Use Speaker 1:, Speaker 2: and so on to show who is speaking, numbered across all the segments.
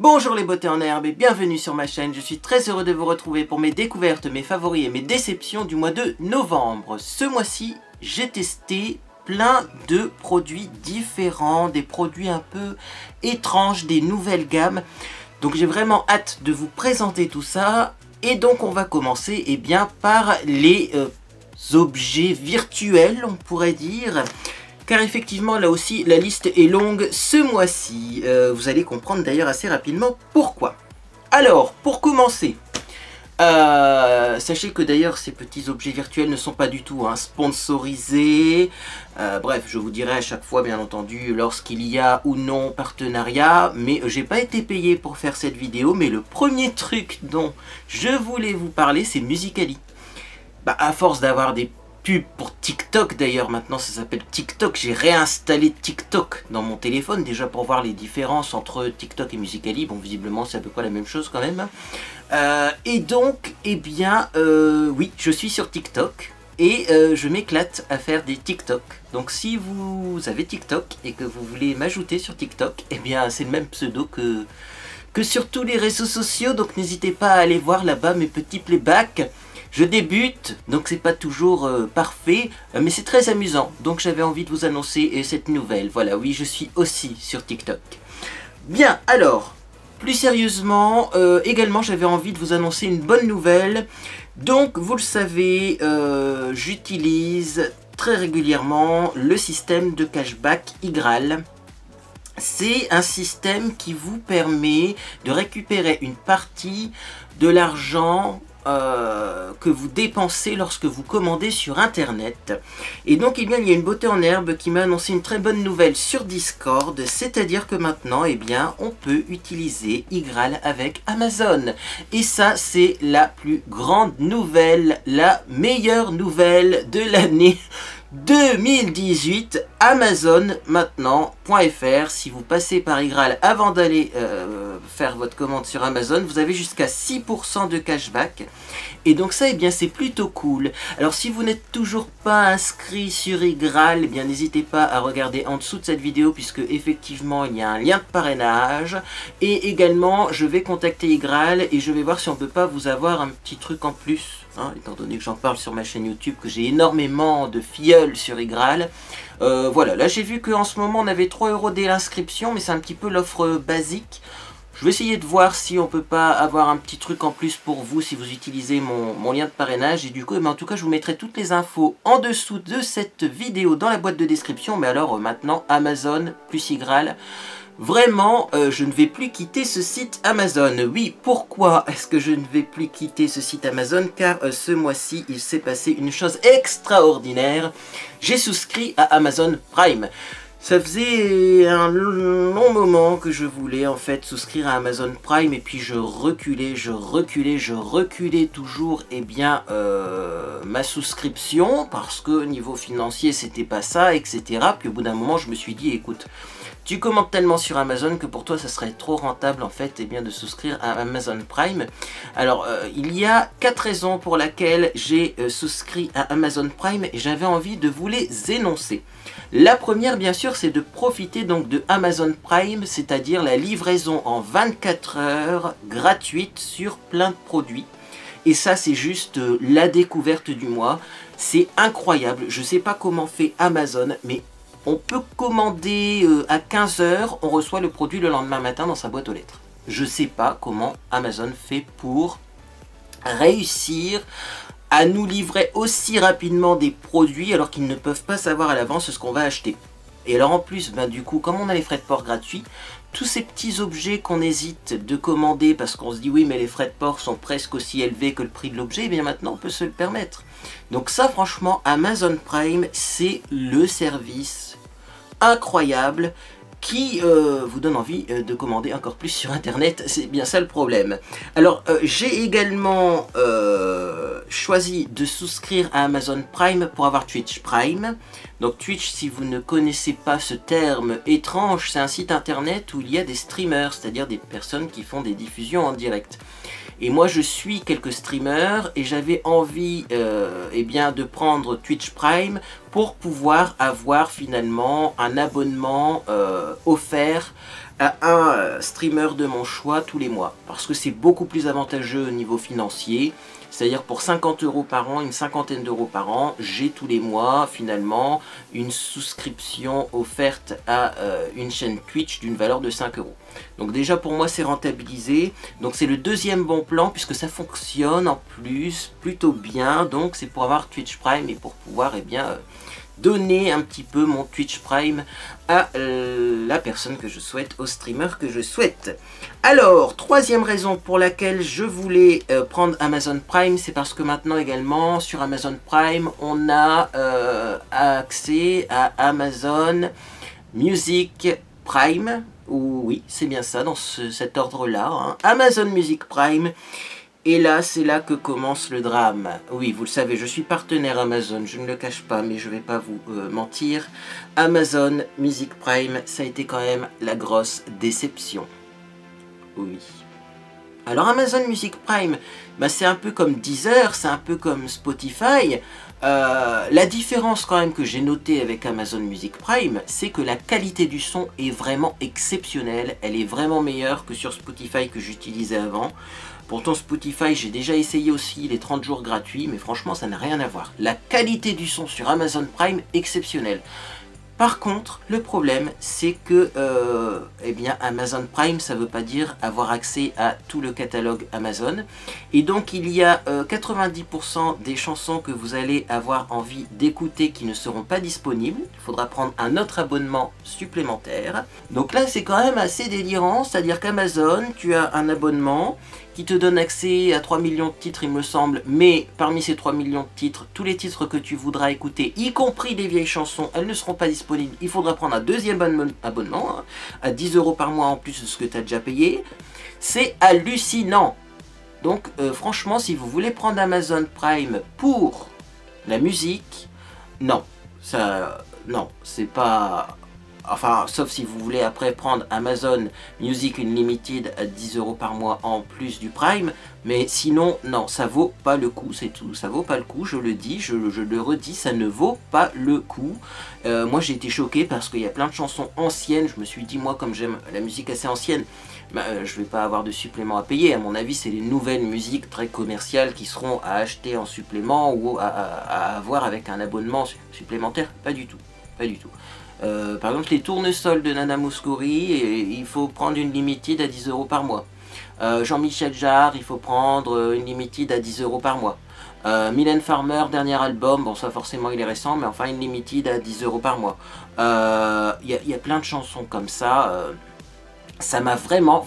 Speaker 1: Bonjour les beautés en herbe et bienvenue sur ma chaîne. Je suis très heureux de vous retrouver pour mes découvertes, mes favoris et mes déceptions du mois de novembre. Ce mois-ci, j'ai testé plein de produits différents, des produits un peu étranges, des nouvelles gammes. Donc j'ai vraiment hâte de vous présenter tout ça. Et donc on va commencer par les objets virtuels, on pourrait dire. Car effectivement, là aussi, la liste est longue ce mois-ci. Vous allez comprendre d'ailleurs assez rapidement pourquoi. Alors, pour commencer, sachez que d'ailleurs, ces petits objets virtuels ne sont pas du tout sponsorisés. Bref, je vous dirai à chaque fois, bien entendu, lorsqu'il y a ou non partenariat. Mais j'ai pas été payé pour faire cette vidéo. Mais le premier truc dont je voulais vous parler, c'est Musical.ly. À force d'avoir des pub pour TikTok, d'ailleurs maintenant ça s'appelle TikTok, j'ai réinstallé TikTok dans mon téléphone déjà pour voir les différences entre TikTok et Musical.ly. Bon, visiblement c'est à peu près la même chose quand même. Et donc, oui, je suis sur TikTok et je m'éclate à faire des TikTok. Donc si vous avez TikTok et que vous voulez m'ajouter sur TikTok, c'est le même pseudo que sur tous les réseaux sociaux, donc n'hésitez pas à aller voir là-bas mes petits playbacks. Je débute, donc c'est pas toujours parfait, mais c'est très amusant. Donc j'avais envie de vous annoncer cette nouvelle. Voilà, oui, je suis aussi sur TikTok. Bien, alors, plus sérieusement, également j'avais envie de vous annoncer une bonne nouvelle. Donc, vous le savez, j'utilise très régulièrement le système de cashback Igral. C'est un système qui vous permet de récupérer une partie de l'argent que vous dépensez lorsque vous commandez sur internet. Et donc il y a une beauté en herbe qui m'a annoncé une très bonne nouvelle sur Discord, c'est-à-dire que maintenant on peut utiliser Igral avec Amazon. Et ça c'est la plus grande nouvelle, la meilleure nouvelle de l'année 2018, Amazon maintenant.fr. Si vous passez par Igral avant d'aller faire votre commande sur Amazon, vous avez jusqu'à 6% de cashback. Et donc ça, c'est plutôt cool. Alors si vous n'êtes toujours pas inscrit sur Igral, n'hésitez pas à regarder en dessous de cette vidéo, puisque effectivement il y a un lien de parrainage. Et également, je vais contacter Igral et je vais voir si on peut pas vous avoir un petit truc en plus. Étant donné que j'en parle sur ma chaîne YouTube, que j'ai énormément de filleuls sur Igral. Voilà, là j'ai vu qu'en ce moment on avait 3 € dès l'inscription, mais c'est un petit peu l'offre basique. Je vais essayer de voir si on peut pas avoir un petit truc en plus pour vous si vous utilisez mon lien de parrainage. Et du coup, en tout cas, je vous mettrai toutes les infos en dessous de cette vidéo dans la boîte de description. Mais alors maintenant, Amazon plus Igral. Vraiment, je ne vais plus quitter ce site Amazon. Oui, pourquoi est-ce que je ne vais plus quitter ce site Amazon? Car ce mois-ci, il s'est passé une chose extraordinaire. J'ai souscrit à Amazon Prime. Ça faisait un long moment que je voulais en fait souscrire à Amazon Prime, et puis je reculais toujours ma souscription parce que niveau financier c'était pas ça, etc. Puis au bout d'un moment je me suis dit, écoute, tu commandes tellement sur Amazon que pour toi ça serait trop rentable en fait de souscrire à Amazon Prime. Alors il y a 4 raisons pour lesquelles j'ai souscrit à Amazon Prime et j'avais envie de vous les énoncer. La première, bien sûr, c'est de profiter donc de Amazon Prime, c'est-à-dire la livraison en 24 heures gratuite sur plein de produits. Et ça, c'est juste la découverte du mois. C'est incroyable. Je ne sais pas comment fait Amazon, mais on peut commander à 15 heures, on reçoit le produit le lendemain matin dans sa boîte aux lettres. Je ne sais pas comment Amazon fait pour réussir à nous livrer aussi rapidement des produits alors qu'ils ne peuvent pas savoir à l'avance ce qu'on va acheter. Et alors en plus, du coup, comme on a les frais de port gratuits, tous ces petits objets qu'on hésite de commander parce qu'on se dit oui mais les frais de port sont presque aussi élevés que le prix de l'objet, maintenant on peut se le permettre. Donc ça, franchement, Amazon Prime, c'est le service incroyable qui vous donne envie de commander encore plus sur internet. C'est bien ça le problème. Alors j'ai également choisi de souscrire à Amazon Prime pour avoir Twitch Prime. Donc Twitch, si vous ne connaissez pas ce terme étrange, c'est un site internet où il y a des streamers, c'est-à-dire des personnes qui font des diffusions en direct. Et moi je suis quelques streamers et j'avais envie eh bien, de prendre Twitch Prime pour pouvoir avoir finalement un abonnement offert à un streamer de mon choix tous les mois. Parce que c'est beaucoup plus avantageux au niveau financier. C'est-à-dire pour 50 € par an, une cinquantaine d'euros par an, j'ai tous les mois finalement une souscription offerte à une chaîne Twitch d'une valeur de 5 €. Donc déjà pour moi c'est rentabilisé. Donc c'est le deuxième bon plan puisque ça fonctionne en plus plutôt bien. Donc c'est pour avoir Twitch Prime et pour pouvoir eh bien, donner un petit peu mon Twitch Prime à la personne que je souhaite, au streamer que je souhaite. Alors, troisième raison pour laquelle je voulais prendre Amazon Prime, c'est parce que maintenant également sur Amazon Prime, on a accès à Amazon Music Prime. Oui, c'est bien ça, dans cet ordre-là. Hein. Amazon Music Prime. Et là, c'est là que commence le drame. Oui, vous le savez, je suis partenaire Amazon, je ne le cache pas, mais je ne vais pas vous mentir. Amazon Music Prime, ça a été quand même la grosse déception. Oui. Alors Amazon Music Prime, bah, c'est un peu comme Deezer, c'est un peu comme Spotify. La différence quand même que j'ai notée avec Amazon Music Prime, c'est que la qualité du son est vraiment exceptionnelle. Elle est vraiment meilleure que sur Spotify que j'utilisais avant. Pourtant Spotify, j'ai déjà essayé aussi les 30 jours gratuits, mais franchement ça n'a rien à voir. La qualité du son sur Amazon Prime, exceptionnelle. Par contre, le problème, c'est que eh bien, Amazon Prime, ça ne veut pas dire avoir accès à tout le catalogue Amazon. Et donc, il y a 90% des chansons que vous allez avoir envie d'écouter qui ne seront pas disponibles. Il faudra prendre un autre abonnement supplémentaire. Donc là, c'est quand même assez délirant. C'est-à-dire qu'Amazon, tu as un abonnement qui te donne accès à 3 millions de titres, il me semble. Mais parmi ces 3 millions de titres, tous les titres que tu voudras écouter, y compris les vieilles chansons, elles ne seront pas disponibles. Il faudra prendre un deuxième abonnement, hein, à 10 € par mois en plus de ce que tu as déjà payé. C'est hallucinant. Donc franchement, si vous voulez prendre Amazon Prime pour la musique, non. Non, c'est pas... Enfin, sauf si vous voulez après prendre Amazon Music Unlimited à 10 € par mois en plus du Prime. Mais sinon, non, ça vaut pas le coup, c'est tout. Ça vaut pas le coup, je le dis, je le redis, ça ne vaut pas le coup. Moi, j'ai été choqué parce qu'il y a plein de chansons anciennes. Je me suis dit, moi, comme j'aime la musique assez ancienne, bah, je vais pas avoir de supplément à payer. À mon avis, c'est les nouvelles musiques très commerciales qui seront à acheter en supplément ou à avoir avec un abonnement supplémentaire. Pas du tout, pas du tout. Par exemple, les tournesols de Nana Mouskouri, il faut prendre une limited à 10 € par mois. Jean-Michel Jarre, il faut prendre une limited à 10 € par mois. Mylène Farmer, dernier album, bon ça forcément il est récent, mais enfin une limited à 10 € par mois. Il y a plein de chansons comme ça. Ça m'a vraiment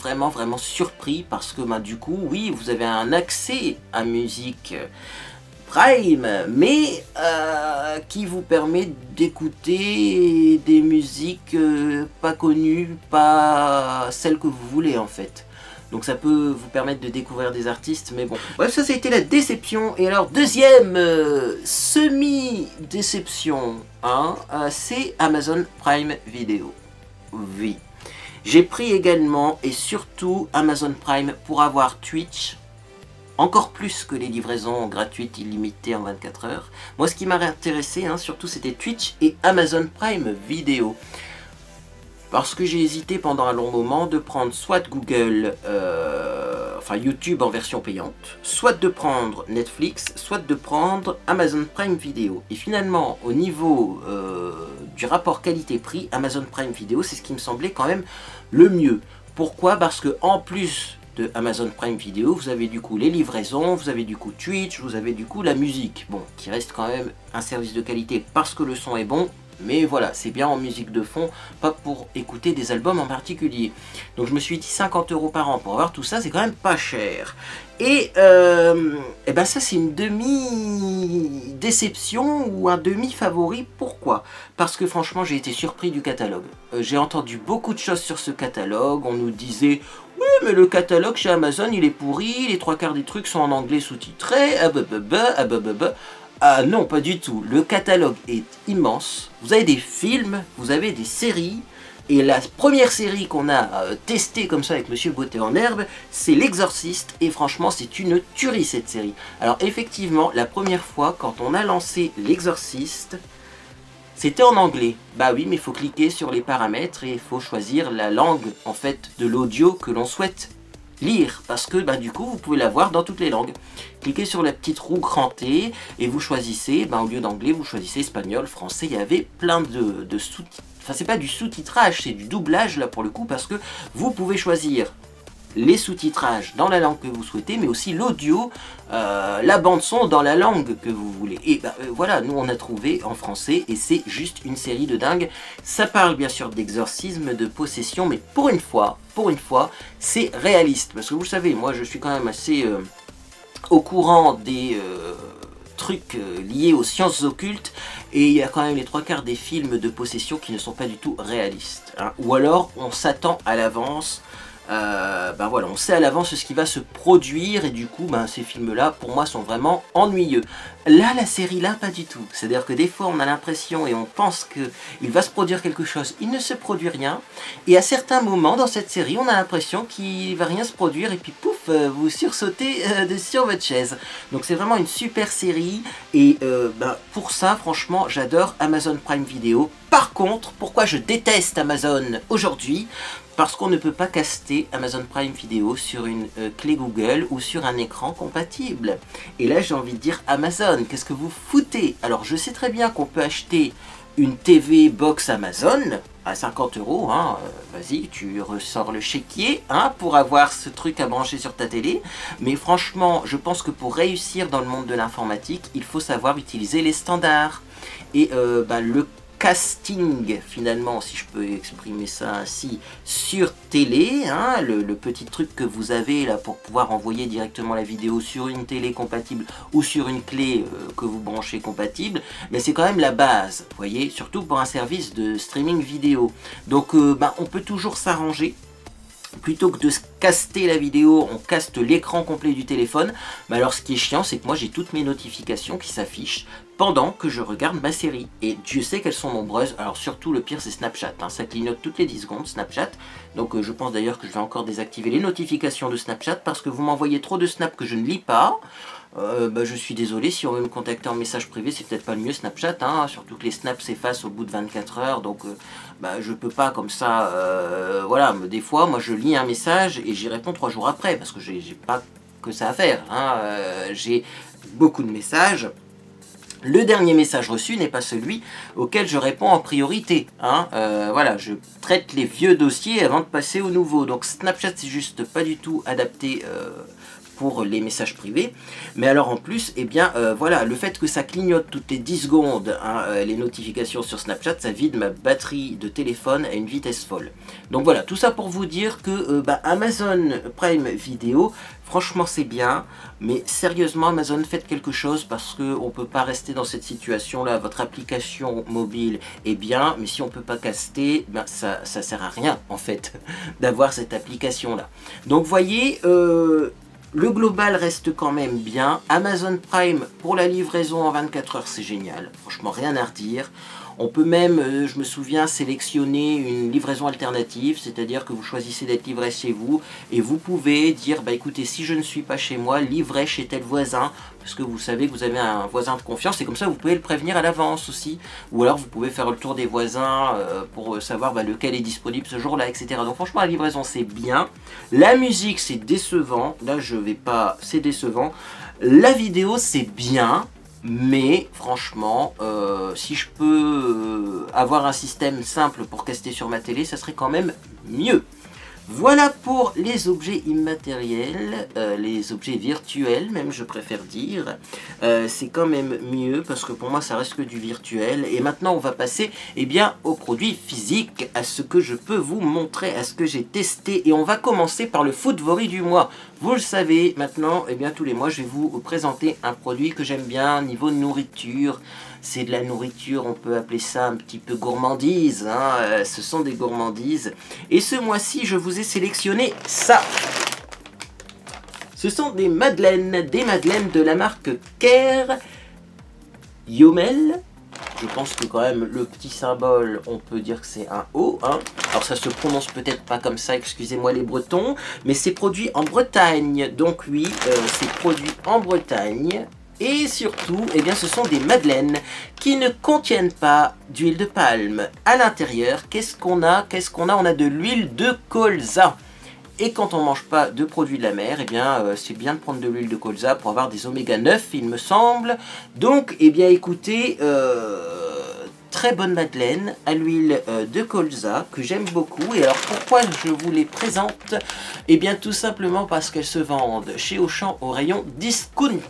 Speaker 1: surpris parce que bah, du coup, oui, vous avez un accès à musique Prime, mais qui vous permet d'écouter des musiques pas connues, pas celles que vous voulez en fait. Donc ça peut vous permettre de découvrir des artistes, mais bon. Bref, ça a été la déception. Et alors, deuxième semi-déception, hein, c'est Amazon Prime Video. Oui. J'ai pris également et surtout Amazon Prime pour avoir Twitch, encore plus que les livraisons gratuites illimitées en 24 heures. Moi, ce qui m'a intéressé, hein, surtout, c'était Twitch et Amazon Prime Video. Parce que j'ai hésité pendant un long moment de prendre soit Google, enfin YouTube en version payante, soit de prendre Netflix, soit de prendre Amazon Prime Video. Et finalement, au niveau du rapport qualité-prix, Amazon Prime Video, c'est ce qui me semblait quand même le mieux. Pourquoi? Parce que en plus de Amazon Prime Video, vous avez du coup les livraisons, vous avez du coup Twitch, vous avez du coup la musique, bon, qui reste quand même un service de qualité parce que le son est bon. Mais voilà, c'est bien en musique de fond, pas pour écouter des albums en particulier. Donc je me suis dit 50 € par an pour avoir tout ça, c'est quand même pas cher. Et ben ça c'est une demi-déception ou un demi-favori. Pourquoi? Parce que franchement j'ai été surpris du catalogue. J'ai entendu beaucoup de choses sur ce catalogue, on nous disait... Oui, mais le catalogue chez Amazon il est pourri, les 3/4 des trucs sont en anglais sous-titrés, Ah non, pas du tout. Le catalogue est immense. Vous avez des films, vous avez des séries, Et la première série qu'on a testée comme ça avec Monsieur Beauté en herbe, c'est L'Exorciste, et franchement c'est une tuerie cette série. Alors effectivement, la première fois quand on a lancé L'Exorciste, c'était en anglais. Bah oui, mais il faut cliquer sur les paramètres et il faut choisir la langue en fait de l'audio que l'on souhaite lire, parce que bah, du coup vous pouvez la voir dans toutes les langues. Cliquez sur la petite roue crantée et vous choisissez, bah, au lieu d'anglais vous choisissez espagnol, français. Il y avait plein de sous-titres, enfin c'est pas du sous-titrage, c'est du doublage là pour le coup, parce que vous pouvez choisir les sous-titrages dans la langue que vous souhaitez, mais aussi l'audio, la bande-son dans la langue que vous voulez. Et bah, voilà, nous on a trouvé en français, et c'est juste une série de dingue. Ça parle bien sûr d'exorcisme, de possession, mais pour une fois, c'est réaliste. Parce que vous savez, moi je suis quand même assez au courant des trucs liés aux sciences occultes, et il y a quand même les 3/4 des films de possession qui ne sont pas du tout réalistes. Hein. Ou alors on s'attend à l'avance. Ben voilà, on sait à l'avance ce qui va se produire, et du coup ben, ces films là pour moi sont vraiment ennuyeux. Là la série là pas du tout, c'est à dire que des fois on a l'impression et on pense qu'il va se produire quelque chose, il ne se produit rien, et à certains moments dans cette série on a l'impression qu'il va rien se produire, et puis pouf, vous sursautez sur votre chaise. Donc c'est vraiment une super série, et ben, pour ça franchement j'adore Amazon Prime Video. Par contre, pourquoi je déteste Amazon aujourd'hui? Parce qu'on ne peut pas caster Amazon Prime Video sur une clé Google ou sur un écran compatible. Et là j'ai envie de dire, Amazon, qu'est-ce que vous foutez? Alors je sais très bien qu'on peut acheter une TV box Amazon à 50 €, hein, vas-y, tu ressors le chéquier hein, pour avoir ce truc à brancher sur ta télé. Mais franchement, je pense que pour réussir dans le monde de l'informatique, il faut savoir utiliser les standards. Et bah, le casting, finalement, si je peux exprimer ça ainsi, sur télé, hein, le petit truc que vous avez là pour pouvoir envoyer directement la vidéo sur une télé compatible ou sur une clé que vous branchez compatible, mais c'est quand même la base, vous voyez, surtout pour un service de streaming vidéo. Donc bah, on peut toujours s'arranger. Plutôt que de caster la vidéo, on caste l'écran complet du téléphone. Mais alors ce qui est chiant, c'est que moi j'ai toutes mes notifications qui s'affichent pendant que je regarde ma série. Et Dieu sait qu'elles sont nombreuses. Alors surtout le pire c'est Snapchat, hein. Ça clignote toutes les 10 secondes Snapchat. Donc je pense d'ailleurs que je vais encore désactiver les notifications de Snapchat, parce que vous m'envoyez trop de snaps que je ne lis pas. Bah, je suis désolé, si on veut me contacter en message privé, c'est peut-être pas le mieux Snapchat, hein, surtout que les snaps s'effacent au bout de 24 heures, donc bah, je peux pas comme ça, voilà, des fois, moi je lis un message et j'y réponds 3 jours après, parce que j'ai pas que ça à faire, hein, j'ai beaucoup de messages. Le dernier message reçu n'est pas celui auquel je réponds en priorité. Hein. Voilà, je traite les vieux dossiers avant de passer aux nouveaux. Donc Snapchat, c'est juste pas du tout adapté pour les messages privés. Mais alors en plus, eh bien voilà, le fait que ça clignote toutes les 10 secondes, hein, les notifications sur Snapchat, ça vide ma batterie de téléphone à une vitesse folle. Donc voilà, tout ça pour vous dire que bah, Amazon Prime Video, franchement c'est bien, mais sérieusement Amazon, faites quelque chose, parce qu'on ne peut pas rester dans cette situation là. Votre application mobile est bien, mais si on ne peut pas caster, ben, ça sert à rien en fait d'avoir cette application là. Donc voyez, le global reste quand même bien. Amazon Prime pour la livraison en 24 heures, c'est génial, franchement rien à redire. On peut même, je me souviens, sélectionner une livraison alternative, c'est-à-dire que vous choisissez d'être livré chez vous, et vous pouvez dire, bah écoutez, si je ne suis pas chez moi, livrez chez tel voisin, parce que vous savez que vous avez un voisin de confiance, et comme ça vous pouvez le prévenir à l'avance aussi. Ou alors vous pouvez faire le tour des voisins pour savoir bah, lequel est disponible ce jour-là, etc. Donc franchement la livraison c'est bien. La musique c'est décevant, là je vais pas, c'est décevant. La vidéo c'est bien. Mais franchement, si je peux avoir un système simple pour caster sur ma télé, ça serait quand même mieux. Voilà pour les objets immatériels, les objets virtuels même je préfère dire. C'est quand même mieux, parce que pour moi ça reste que du virtuel. Et maintenant on va passer eh bien, aux produits physiques, à ce que je peux vous montrer, à ce que j'ai testé. Et on va commencer par le Foodvory du mois. Vous le savez maintenant, eh bien, tous les mois je vais vous présenter un produit que j'aime bien niveau nourriture. C'est de la nourriture, on peut appeler ça un petit peu gourmandise, hein, ce sont des gourmandises. Et ce mois-ci, je vous ai sélectionné ça. Ce sont des madeleines de la marque Care Yomel. Je pense que quand même le petit symbole, on peut dire que c'est un O. Hein. Alors ça se prononce peut-être pas comme ça, excusez-moi les Bretons, mais c'est produit en Bretagne. Donc oui, c'est produit en Bretagne. Et surtout, eh bien, ce sont des madeleines qui ne contiennent pas d'huile de palme. À l'intérieur, qu'est-ce qu'on a? On a de l'huile de colza. Et quand on ne mange pas de produits de la mer, eh bien, c'est bien de prendre de l'huile de colza pour avoir des oméga 9, il me semble. Donc, eh bien, écoutez, très bonne madeleine à l'huile de colza que j'aime beaucoup. Et alors, pourquoi je vous les présente? Eh bien, tout simplement parce qu'elles se vendent chez Auchan au rayon discount,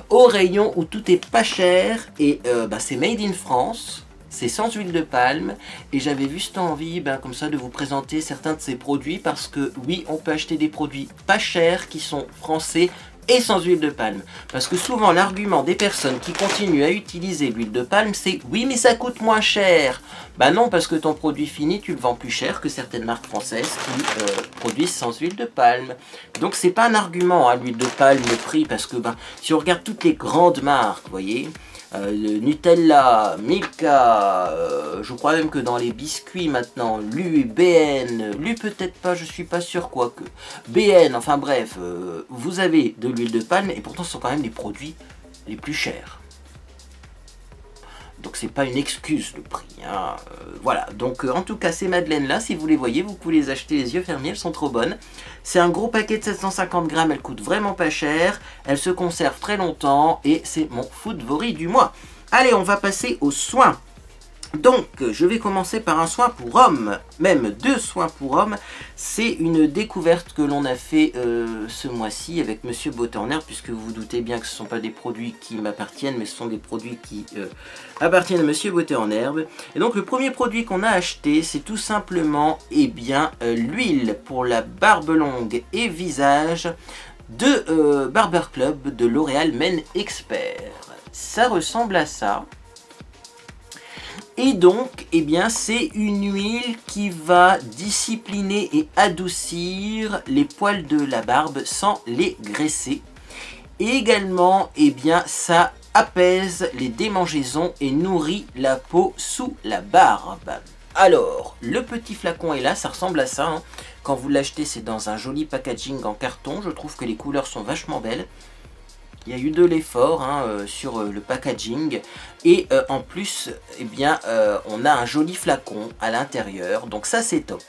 Speaker 1: au rayon où tout est pas cher et c'est made in France. C'est sans huile de palme et j'avais vu cette envie comme ça de vous présenter certains de ces produits parce que oui, on peut acheter des produits pas chers qui sont français et sans huile de palme. Parce que souvent l'argument des personnes qui continuent à utiliser l'huile de palme c'est oui mais ça coûte moins cher. Bah non, parce que ton produit fini tu le vends plus cher que certaines marques françaises qui produisent sans huile de palme. Donc c'est pas un argument l'huile de palme, le prix, parce que si on regarde toutes les grandes marques, vous voyez, Nutella, Milka, je crois même que dans les biscuits maintenant, Lu et BN, Lu peut-être pas, je suis pas sûr, quoique, BN, enfin bref, vous avez de l'huile de palme et pourtant ce sont quand même les produits les plus chers. Donc c'est pas une excuse le prix, hein. Voilà, donc en tout cas ces madeleines là, si vous les voyez, vous pouvez les acheter les yeux fermés, elles sont trop bonnes. C'est un gros paquet de 750 grammes, elles coûtent vraiment pas cher, elles se conservent très longtemps et c'est mon food favori du mois. Allez, on va passer aux soins. Donc, je vais commencer par un soin pour homme, même 2 soins pour homme. C'est une découverte que l'on a fait ce mois-ci avec Monsieur Beauté en Herbe, puisque vous vous doutez bien que ce ne sont pas des produits qui m'appartiennent, mais ce sont des produits qui appartiennent à Monsieur Beauté en Herbe. Et donc, le premier produit qu'on a acheté, c'est tout simplement, l'huile pour la barbe longue et visage de Barber Club de L'Oréal Men Expert. Ça ressemble à ça. Et donc, c'est une huile qui va discipliner et adoucir les poils de la barbe sans les graisser. Et également, ça apaise les démangeaisons et nourrit la peau sous la barbe. Alors, le petit flacon est là, ça ressemble à ça. Hein. Quand vous l'achetez, c'est dans un joli packaging en carton. Je trouve que les couleurs sont vachement belles. Il y a eu de l'effort sur le packaging et en plus, on a un joli flacon à l'intérieur, donc ça c'est top.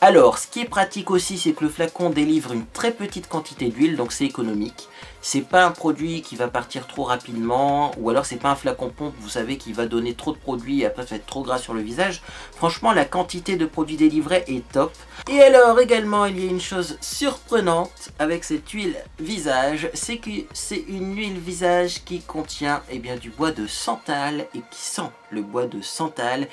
Speaker 1: Alors, ce qui est pratique aussi, c'est que le flacon délivre une très petite quantité d'huile, donc c'est économique. C'est pas un produit qui va partir trop rapidement, ou alors c'est pas un flacon pompe, vous savez, qui va donner trop de produits et après ça va être trop gras sur le visage. Franchement, la quantité de produits délivrés est top. Et alors également, il y a une chose surprenante avec cette huile visage, c'est que c'est une huile visage qui contient du bois de santal et qui sent le bois de santal.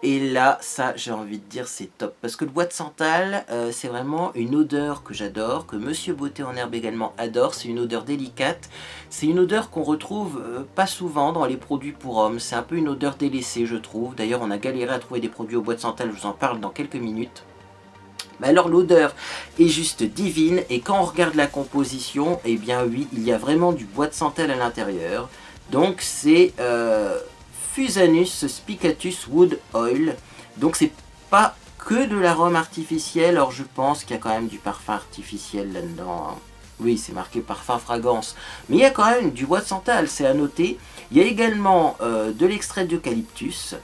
Speaker 1: Et là, ça, j'ai envie de dire, c'est top. Parce que le bois de santal, c'est vraiment une odeur que j'adore, que Monsieur Beauté en Herbe également adore. C'est une odeur délicate. C'est une odeur qu'on retrouve pas souvent dans les produits pour hommes. C'est un peu une odeur délaissée, je trouve. D'ailleurs, on a galéré à trouver des produits au bois de santal. Je vous en parle dans quelques minutes. Mais alors, l'odeur est juste divine. Et quand on regarde la composition, oui, il y a vraiment du bois de santal à l'intérieur. Donc, c'est... Fusanus Spicatus Wood Oil. Donc c'est pas que de l'arôme artificiel. Alors je pense qu'il y a quand même du parfum artificiel là-dedans. Hein. Oui, c'est marqué parfum fragrance. Mais il y a quand même du bois de santal, c'est à noter. Il y a également de l'extrait d'eucalyptus.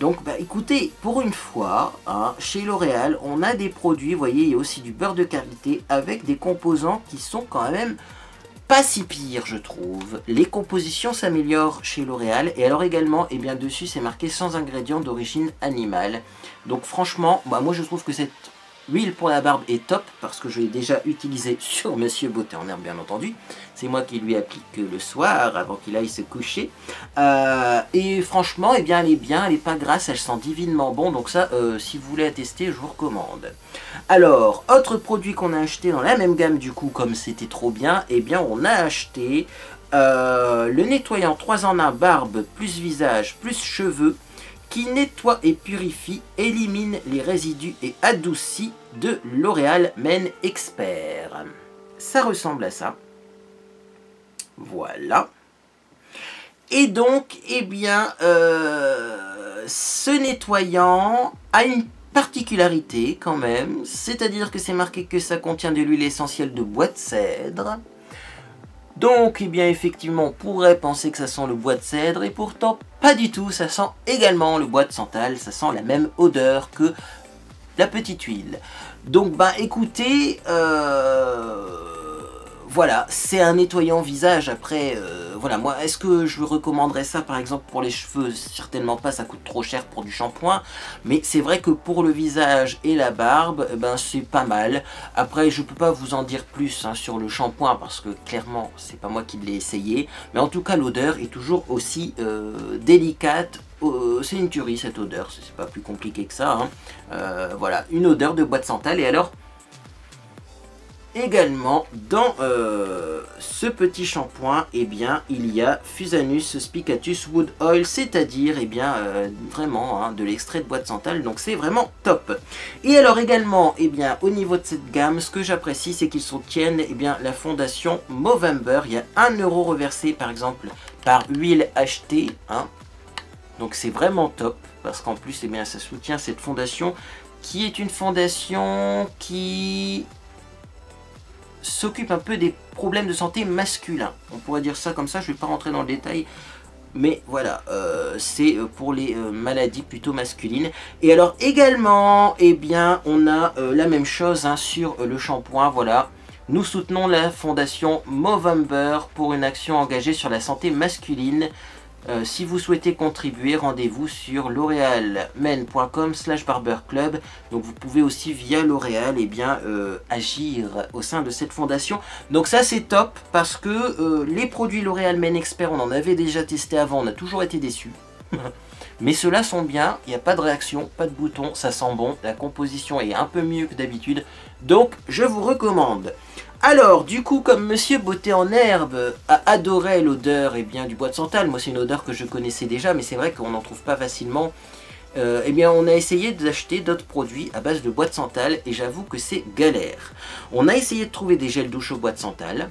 Speaker 1: Donc écoutez, pour une fois, chez L'Oréal, on a des produits, vous voyez, il y a aussi du beurre de karité avec des composants qui sont quand même pas si pire, je trouve. Les compositions s'améliorent chez L'Oréal. Et alors également, dessus, c'est marqué sans ingrédients d'origine animale. Donc franchement, moi je trouve que cette huile pour la barbe est top. Parce que je l'ai déjà utilisée sur Monsieur Beauté en Herbe, bien entendu. C'est moi qui lui applique le soir, avant qu'il aille se coucher. Et franchement, elle est bien, elle n'est pas grasse, elle sent divinement bon. Donc ça, si vous voulez la tester, je vous recommande. Alors, autre produit qu'on a acheté dans la même gamme du coup, comme c'était trop bien, on a acheté le nettoyant 3 en 1 barbe plus visage plus cheveux qui nettoie et purifie, élimine les résidus et adoucit de L'Oréal Men Expert. Ça ressemble à ça. Voilà. Et donc, eh bien, ce nettoyant a une particularité quand même, c'est-à-dire que c'est marqué que ça contient de l'huile essentielle de bois de cèdre. Donc, eh bien, effectivement, on pourrait penser que ça sent le bois de cèdre, et pourtant, pas du tout, ça sent également le bois de santal, ça sent la même odeur que la petite huile. Donc, bah, écoutez, voilà, c'est un nettoyant visage. Après, voilà, moi, est-ce que je recommanderais ça, par exemple, pour les cheveux? Certainement pas, ça coûte trop cher pour du shampoing. Mais c'est vrai que pour le visage et la barbe, ben, c'est pas mal. Après, je peux pas vous en dire plus hein, sur le shampoing, parce que clairement, c'est pas moi qui l'ai essayé. Mais en tout cas, l'odeur est toujours aussi délicate. C'est une tuerie, cette odeur, c'est pas plus compliqué que ça. Hein. Voilà, une odeur de bois de santal. Et alors... également, dans ce petit shampoing, eh bien, il y a Fusanus spicatus wood oil, c'est-à-dire, eh bien, vraiment, hein, de l'extrait de bois de santal, donc c'est vraiment top. Et alors également, eh bien, au niveau de cette gamme, ce que j'apprécie, c'est qu'ils soutiennent, eh bien, la fondation Movember. Il y a 1 € reversé, par exemple, par huile achetée, hein. Donc c'est vraiment top, parce qu'en plus, eh bien, ça soutient cette fondation, qui est une fondation qui... s'occupe un peu des problèmes de santé masculins. On pourrait dire ça comme ça, je ne vais pas rentrer dans le détail. Mais voilà, c'est pour les maladies plutôt masculines. Et alors également, eh bien, on a la même chose hein, sur le shampoing, voilà. Nous soutenons la fondation Movember pour une action engagée sur la santé masculine. Si vous souhaitez contribuer, rendez-vous sur l'orealmen.com/barberclub. Donc vous pouvez aussi via L'Oréal eh bien, agir au sein de cette fondation. Donc ça c'est top parce que les produits L'Oréal Men Expert, on en avait déjà testé avant, on a toujours été déçus. Mais ceux-là sont bien, il n'y a pas de réaction, pas de bouton, ça sent bon, la composition est un peu mieux que d'habitude. Donc je vous recommande. Alors, du coup, comme Monsieur Beauté en Herbe a adoré l'odeur eh bien, du bois de santal, moi c'est une odeur que je connaissais déjà, mais c'est vrai qu'on n'en trouve pas facilement, eh bien on a essayé d'acheter d'autres produits à base de bois de santal, et j'avoue que c'est galère. On a essayé de trouver des gels douche au bois de santal,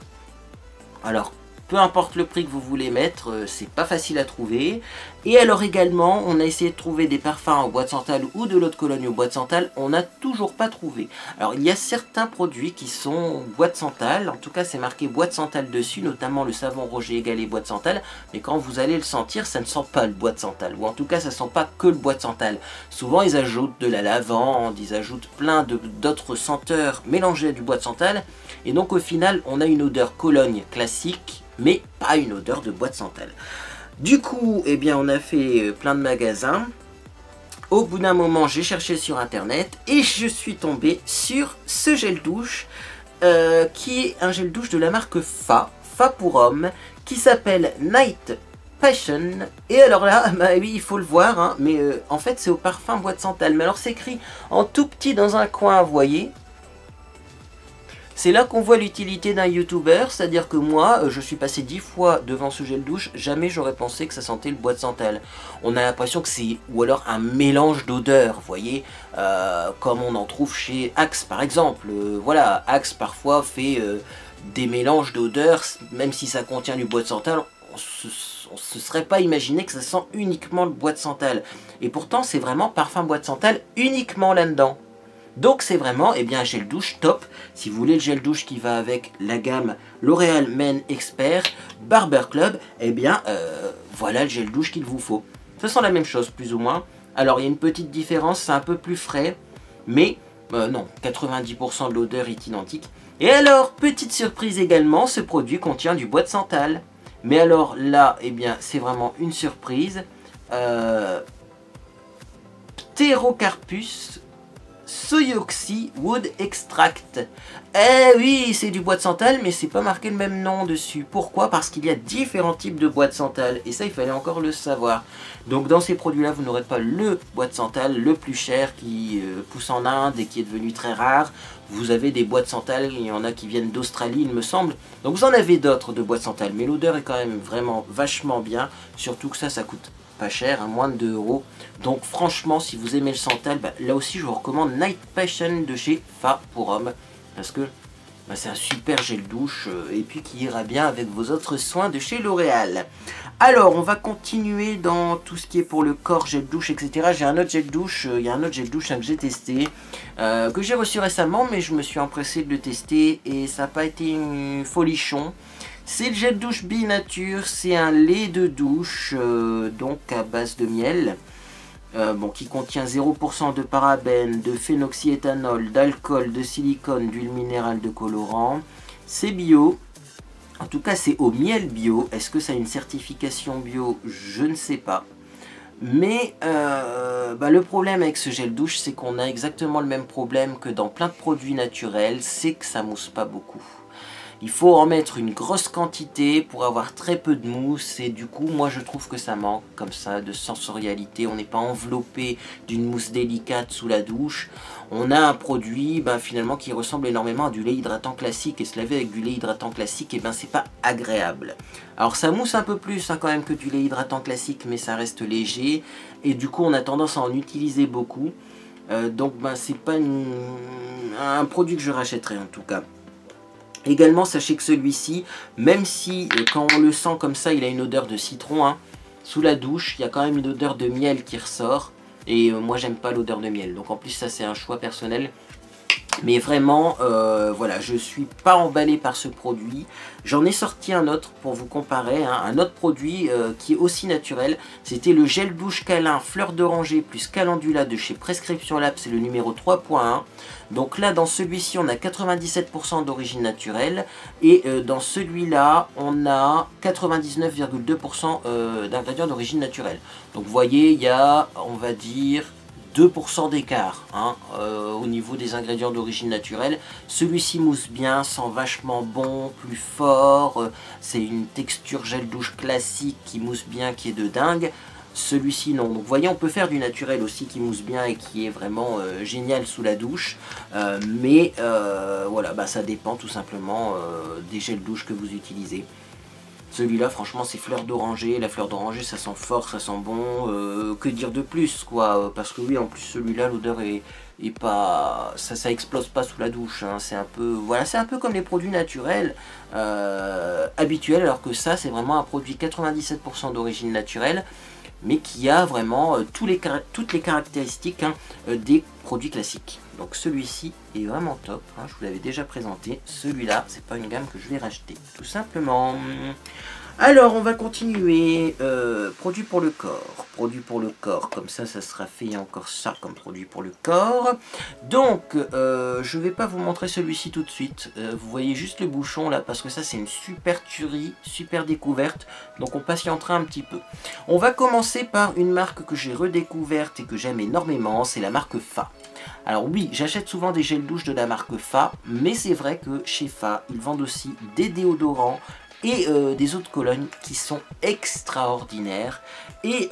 Speaker 1: alors peu importe le prix que vous voulez mettre, c'est pas facile à trouver. Et alors également, on a essayé de trouver des parfums au bois de santal ou de l'eau de Cologne au bois de santal, on n'a toujours pas trouvé. Alors il y a certains produits qui sont bois de santal, en tout cas c'est marqué bois de santal dessus, notamment le savon Roger Égalé bois de santal, mais quand vous allez le sentir, ça ne sent pas le bois de santal, ou en tout cas ça sent pas que le bois de santal. Souvent ils ajoutent de la lavande, ils ajoutent plein d'autres senteurs mélangées à du bois de santal, et donc au final on a une odeur Cologne classique, mais pas une odeur de bois de santal. Du coup, eh bien, on a fait plein de magasins. Au bout d'un moment, j'ai cherché sur internet et je suis tombé sur ce gel douche qui est un gel douche de la marque Fa pour homme, qui s'appelle Night Passion. Et alors là, bah oui, il faut le voir, hein, mais en fait, c'est au parfum bois de santal. Mais alors, c'est écrit en tout petit dans un coin, vous voyez. C'est là qu'on voit l'utilité d'un youtubeur, c'est-à-dire que moi, je suis passé 10 fois devant ce gel douche, jamais j'aurais pensé que ça sentait le bois de santal. On a l'impression que c'est, ou alors un mélange d'odeurs, vous voyez, comme on en trouve chez Axe par exemple. Voilà, Axe parfois fait des mélanges d'odeurs, même si ça contient du bois de santal, on se serait pas imaginé que ça sent uniquement le bois de santal. Et pourtant, c'est vraiment parfum bois de santal uniquement là-dedans. Donc c'est vraiment eh bien, un gel douche top. Si vous voulez le gel douche qui va avec la gamme L'Oréal Men Expert Barber Club, eh bien voilà le gel douche qu'il vous faut. Ce sont la même chose plus ou moins. Alors il y a une petite différence, c'est un peu plus frais, mais non, 90% de l'odeur est identique. Et alors, petite surprise également, ce produit contient du bois de santal. Mais alors là, eh bien c'est vraiment une surprise. Pterocarpus Soyoxy Wood Extract. Eh oui, c'est du bois de santal, mais c'est pas marqué le même nom dessus. Pourquoi? Parce qu'il y a différents types de bois de santal. Et ça, il fallait encore le savoir. Donc dans ces produits-là, vous n'aurez pas le bois de santal le plus cher qui pousse en Inde et qui est devenu très rare. Vous avez des bois de santal, il y en a qui viennent d'Australie, il me semble. Donc vous en avez d'autres de bois de santal, mais l'odeur est quand même vraiment vachement bien. Surtout que ça coûte pas cher, hein, moins de 2 €. Donc franchement, si vous aimez le santal, bah, là aussi je vous recommande Night Passion de chez Fa pour homme, parce que bah, c'est un super gel douche et puis qui ira bien avec vos autres soins de chez L'Oréal. Alors, on va continuer dans tout ce qui est pour le corps, gel douche, etc. J'ai un autre gel douche, il y a un autre gel douche que j'ai testé, que j'ai reçu récemment, mais je me suis empressé de le tester et ça n'a pas été une folichon. C'est le gel douche Binature, c'est un lait de douche, donc à base de miel. Bon, qui contient 0% de parabènes, de phénoxyéthanol, d'alcool, de silicone, d'huile minérale, de colorant. C'est bio. En tout cas, c'est au miel bio. Est-ce que ça a une certification bio? Je ne sais pas. Mais le problème avec ce gel douche, c'est qu'on a exactement le même problème que dans plein de produits naturels, c'est que ça mousse pas beaucoup. Il faut en mettre une grosse quantité pour avoir très peu de mousse et du coup moi je trouve que ça manque comme ça de sensorialité. On n'est pas enveloppé d'une mousse délicate sous la douche. On a un produit finalement qui ressemble énormément à du lait hydratant classique et se laver avec du lait hydratant classique c'est pas agréable. Alors ça mousse un peu plus quand même que du lait hydratant classique mais ça reste léger et du coup on a tendance à en utiliser beaucoup. Donc c'est pas un produit que je rachèterai en tout cas. Également, sachez que celui-ci, même si quand on le sent comme ça, il a une odeur de citron, sous la douche, il y a quand même une odeur de miel qui ressort. Et moi, j'aime pas l'odeur de miel. Donc en plus, ça c'est un choix personnel. Mais vraiment, voilà, je suis pas emballé par ce produit. J'en ai sorti un autre pour vous comparer, un autre produit qui est aussi naturel. C'était le gel douche câlin fleur d'oranger plus calendula de chez Prescription Lab, c'est le numéro 3.1. Donc là, dans celui-ci, on a 97% d'origine naturelle. Et dans celui-là, on a 99,2% d'ingrédients d'origine naturelle. Donc vous voyez, il y a, on va dire, 2% d'écart au niveau des ingrédients d'origine naturelle. Celui-ci mousse bien, sent vachement bon, plus fort. C'est une texture gel douche classique qui mousse bien, qui est de dingue. Celui-ci non. Donc vous voyez, on peut faire du naturel aussi qui mousse bien et qui est vraiment génial sous la douche. Voilà, ça dépend tout simplement des gels douche que vous utilisez. Celui-là, franchement, c'est fleur d'oranger. La fleur d'oranger, ça sent fort, ça sent bon. Que dire de plus, quoi? Parce que oui, en plus, celui-là, l'odeur est pas... Ça explose pas sous la douche. C'est un peu... Voilà, c'est un peu comme les produits naturels habituels. Alors que ça, c'est vraiment un produit 97% d'origine naturelle. Mais qui a vraiment toutes les caractéristiques des produits classiques. Donc celui-ci est vraiment top, je vous l'avais déjà présenté. Celui-là, c'est pas une gamme que je vais racheter, tout simplement. Alors, on va continuer. Produit pour le corps. Produit pour le corps. Comme ça sera fait. Il y a encore ça comme produit pour le corps. Donc, je vais pas vous montrer celui-ci tout de suite. Vous voyez juste le bouchon là, parce que ça, c'est une super tuerie, super découverte. Donc, on patientera un petit peu. On va commencer par une marque que j'ai redécouverte et que j'aime énormément. C'est la marque Fa. Alors oui, j'achète souvent des gels douche de la marque Fa, mais c'est vrai que chez Fa, ils vendent aussi des déodorants et des eaux de Cologne qui sont extraordinaires. Et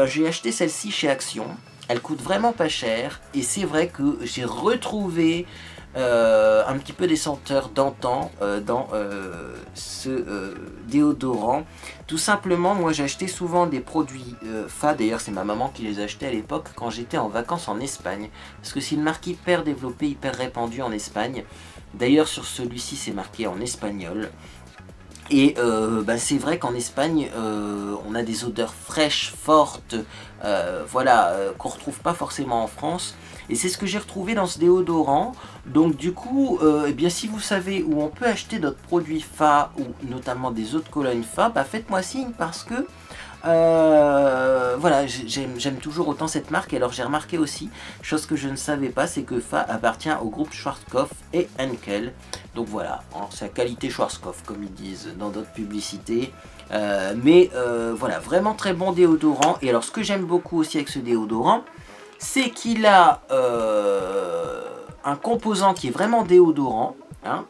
Speaker 1: j'ai acheté celle-ci chez Action. Elle coûte vraiment pas cher. Et c'est vrai que j'ai retrouvé un petit peu des senteurs d'antan dans ce déodorant. Tout simplement, moi j'ai acheté souvent des produits Fa. D'ailleurs, c'est ma maman qui les achetait à l'époque quand j'étais en vacances en Espagne. Parce que c'est une marque hyper développée, hyper répandue en Espagne. D'ailleurs, sur celui-ci, c'est marqué en espagnol. Et c'est vrai qu'en Espagne, on a des odeurs fraîches, fortes, qu'on ne retrouve pas forcément en France. Et c'est ce que j'ai retrouvé dans ce déodorant. Donc du coup, si vous savez où on peut acheter d'autres produits Fa, ou notamment des eaux de Cologne Fa, faites-moi signe parce que j'aime toujours autant cette marque. Et alors j'ai remarqué aussi, chose que je ne savais pas, c'est que Fa appartient au groupe Schwarzkopf et Henkel. Donc voilà, c'est la qualité Schwarzkopf comme ils disent dans d'autres publicités. Voilà, vraiment très bon déodorant. Et alors ce que j'aime beaucoup aussi avec ce déodorant, c'est qu'il a un composant qui est vraiment déodorant.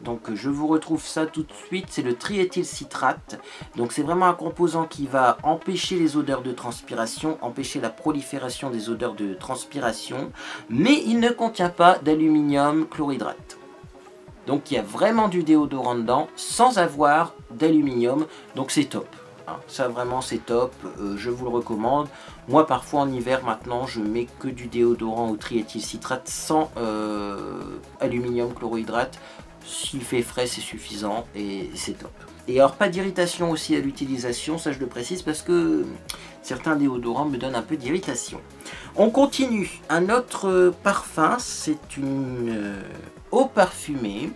Speaker 1: Donc je vous retrouve ça tout de suite, c'est le triéthylcitrate. Donc c'est vraiment un composant qui va empêcher les odeurs de transpiration, empêcher la prolifération des odeurs de transpiration, mais il ne contient pas d'aluminium chlorhydrate. Donc il y a vraiment du déodorant dedans sans avoir d'aluminium, donc c'est top. Ça vraiment c'est top, je vous le recommande. Moi parfois en hiver maintenant je mets que du déodorant au triéthylcitrate sans aluminium chlorhydrate. S'il fait frais c'est suffisant et c'est top. Et alors pas d'irritation aussi à l'utilisation, ça je le précise parce que certains déodorants me donnent un peu d'irritation. On continue, un autre parfum, c'est une eau parfumée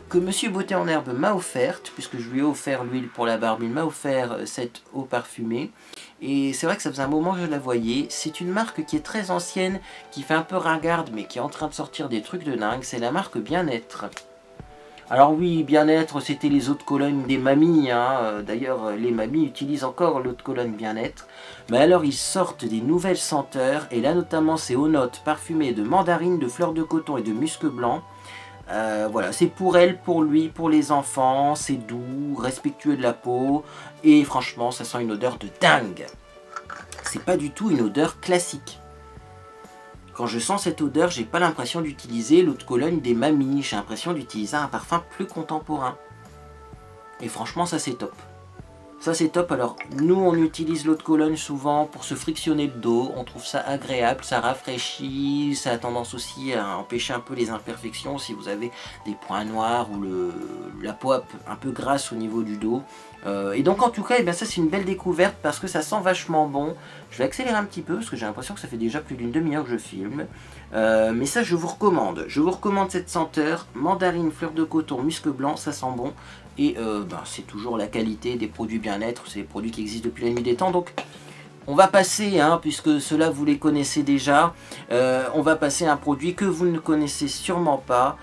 Speaker 1: que Monsieur Beauté en Herbe m'a offerte, puisque je lui ai offert l'huile pour la barbe, il m'a offert cette eau parfumée. Et c'est vrai que ça faisait un moment que je la voyais. C'est une marque qui est très ancienne, qui fait un peu ringarde, mais qui est en train de sortir des trucs de dingue. C'est la marque Bien-être. Alors oui, Bien-être, c'était les eaux de Cologne des mamies. Hein. D'ailleurs, les mamies utilisent encore l'eau de Cologne Bien-être. Mais alors, ils sortent des nouvelles senteurs. Et là, notamment, c'est aux notes parfumées de mandarine, de fleurs de coton et de musc blanc. Voilà, c'est pour elle, pour lui, pour les enfants. C'est doux, respectueux de la peau. Et franchement, ça sent une odeur de dingue. C'est pas du tout une odeur classique. Quand je sens cette odeur, j'ai pas l'impression d'utiliser l'eau de Cologne des mamies. J'ai l'impression d'utiliser un parfum plus contemporain. Et franchement, ça c'est top. Ça c'est top. Alors, nous on utilise l'eau de Cologne souvent pour se frictionner le dos. On trouve ça agréable, ça rafraîchit. Ça a tendance aussi à empêcher un peu les imperfections si vous avez des points noirs ou la peau un peu grasse au niveau du dos. Et donc en tout cas, eh bien, ça c'est une belle découverte parce que ça sent vachement bon. Je vais accélérer un petit peu parce que j'ai l'impression que ça fait déjà plus d'une demi-heure que je filme. Mais ça je vous recommande. Je vous recommande cette senteur. Mandarine, fleur de coton, musc blanc, ça sent bon. Et c'est toujours la qualité des produits bien-être. C'est des produits qui existent depuis la nuit des temps. Donc on va passer, hein, puisque ceux-là vous les connaissez déjà. On va passer à un produit que vous ne connaissez sûrement pas.